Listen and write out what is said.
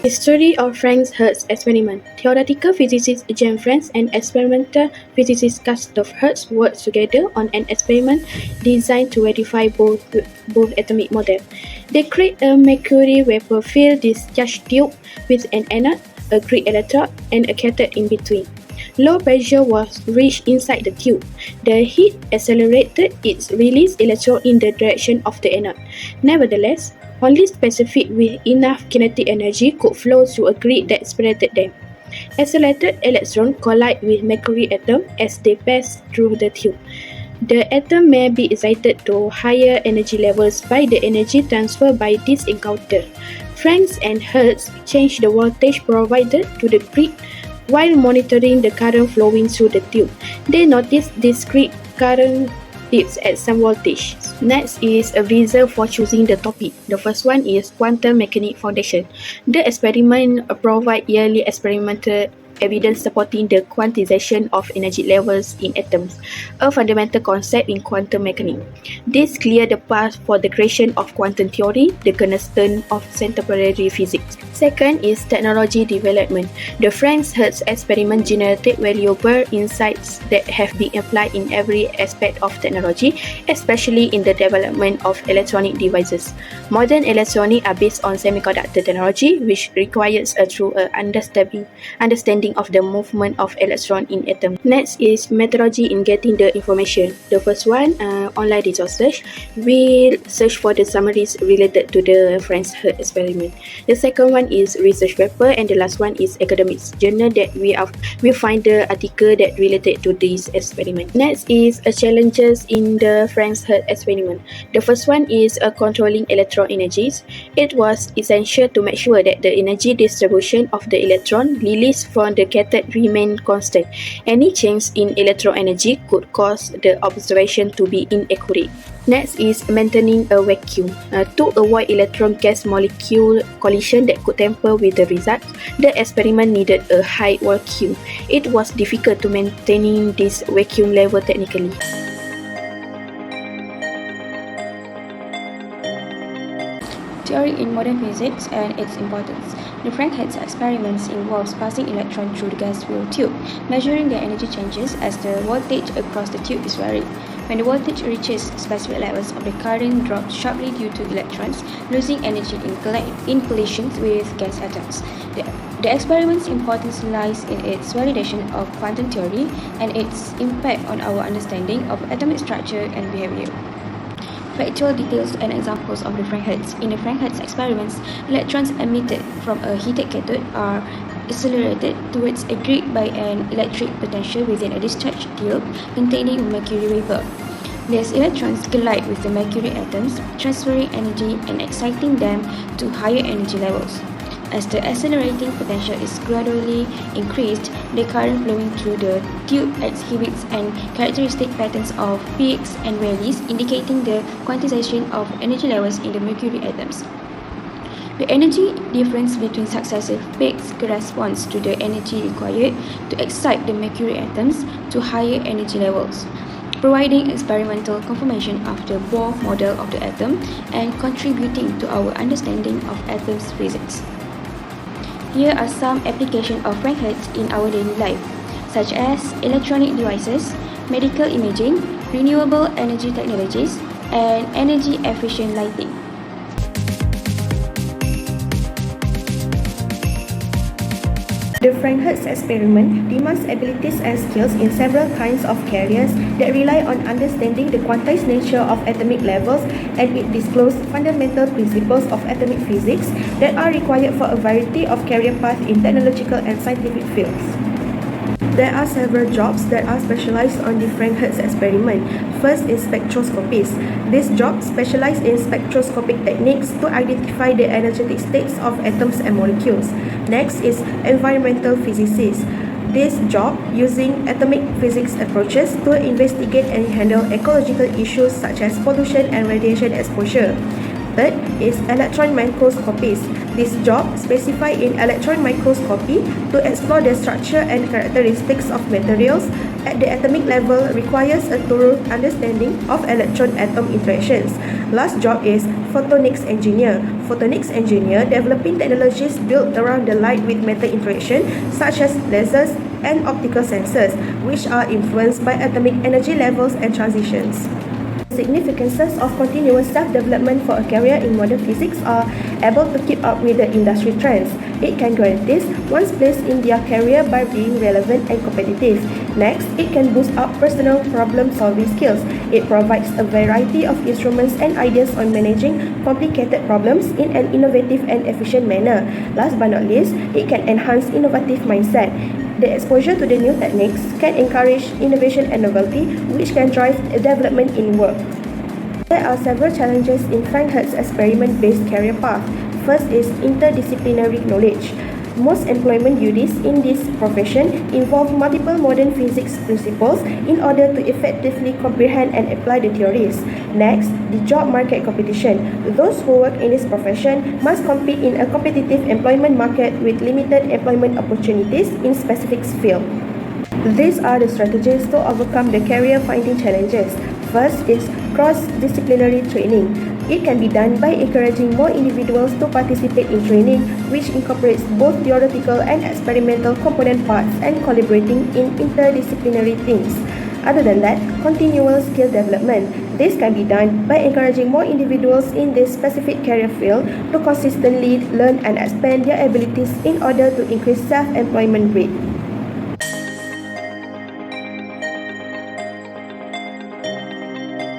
History of Frank Hertz experiment. Theoretical physicist James Frank and experimental physicist Gustav Hertz worked together on an experiment designed to verify both atomic models. They create a mercury vapor-filled discharge tube with an anode, a grid electrode, and a cathode in between. Low pressure was reached inside the tube. The heat accelerated its released electron in the direction of the anode. Nevertheless, only specific with enough kinetic energy could flow through a grid that separated them. Accelerated electrons collide with mercury atoms as they pass through the tube. The atom may be excited to higher energy levels by the energy transferred by this encounter. Frank and Hertz changed the voltage provided to the grid while monitoring the current flowing through the tube. They noticed discrete current dips at some voltage. Next is a reason for choosing the topic. The first one is quantum mechanics foundation. The experiment provide yearly experimental evidence supporting the quantization of energy levels in atoms, a fundamental concept in quantum mechanics. This cleared the path for the creation of quantum theory, the cornerstone of contemporary physics. Second is technology development. The Frank Hertz experiment generated valuable insights that have been applied in every aspect of technology, especially in the development of electronic devices. Modern electronics are based on semiconductor technology, which requires a true understanding of the movement of electrons in atoms. Next is methodology in getting the information. The first one, online resources. We search for the summaries related to the Frank Hertz experiment. The second one is research paper, and the last one is academics journal that we find the article that related to this experiment. Next is challenges in the Frank Hertz experiment. The first one is controlling electron energies. It was essential to make sure that the energy distribution of the electron released from the cathode remained constant. Any change in electron energy could cause the observation to be inaccurate. Next is maintaining a vacuum. To avoid electron-gas molecule collision that could tamper with the results, the experiment needed a high vacuum. It was difficult to maintain this vacuum level technically. Theory in modern physics and its importance. The Frank Hertz experiments involves passing electrons through the gas-filled tube, measuring their energy changes as the voltage across the tube is varied. When the voltage reaches specific levels of the current drops sharply due to electrons losing energy in collisions with gas atoms. The experiment's importance lies in its validation of quantum theory and its impact on our understanding of atomic structure and behavior. Factual details and examples of the Frank Hertz. In the Frank Hertz experiments, electrons emitted from a heated cathode are accelerated towards a grid by an electric potential within a discharge tube containing mercury vapor. These electrons collide with the mercury atoms, transferring energy and exciting them to higher energy levels. As the accelerating potential is gradually increased, the current flowing through the tube exhibits an characteristic patterns of peaks and valleys, indicating the quantization of energy levels in the mercury atoms. The energy difference between successive peaks corresponds to the energy required to excite the mercury atoms to higher energy levels, providing experimental confirmation of the Bohr model of the atom and contributing to our understanding of atoms physics. Here are some applications of Frank Hertz in our daily life, such as electronic devices, medical imaging, renewable energy technologies, and energy-efficient lighting. The Frank Hertz experiment demands abilities and skills in several kinds of careers that rely on understanding the quantized nature of atomic levels, and it discloses fundamental principles of atomic physics that are required for a variety of career paths in technological and scientific fields. There are several jobs that are specialized on the Frank Hertz experiment. First is spectroscopists. This job specializes in spectroscopic techniques to identify the energetic states of atoms and molecules. Next is environmental physicists. This job using atomic physics approaches to investigate and handle ecological issues such as pollution and radiation exposure. Third is electron microscopists. This job specifies in electron microscopy to explore the structure and characteristics of materials at the atomic level requires a thorough understanding of electron-atom interactions. Last job is photonics engineer. Photonics engineer developing technologies built around the light with matter interaction such as lasers and optical sensors, which are influenced by atomic energy levels and transitions. Significances of continuous self-development for a career in modern physics are able to keep up with the industry trends. It can guarantee one's place in their career by being relevant and competitive. Next, it can boost up personal problem-solving skills. It provides a variety of instruments and ideas on managing complicated problems in an innovative and efficient manner. Last but not least, it can enhance innovative mindset. The exposure to the new techniques can encourage innovation and novelty, which can drive development in work. There are several challenges in Frank Hertz experiment-based career path. First is interdisciplinary knowledge. Most employment duties in this profession involve multiple modern physics principles in order to effectively comprehend and apply the theories. Next, the job market competition. Those who work in this profession must compete in a competitive employment market with limited employment opportunities in specific fields. These are the strategies to overcome the career finding challenges. First is cross-disciplinary training. It can be done by encouraging more individuals to participate in training, which incorporates both theoretical and experimental component parts and collaborating in interdisciplinary teams. Other than that, continual skill development. This can be done by encouraging more individuals in this specific career field to consistently learn and expand their abilities in order to increase self-employment rate.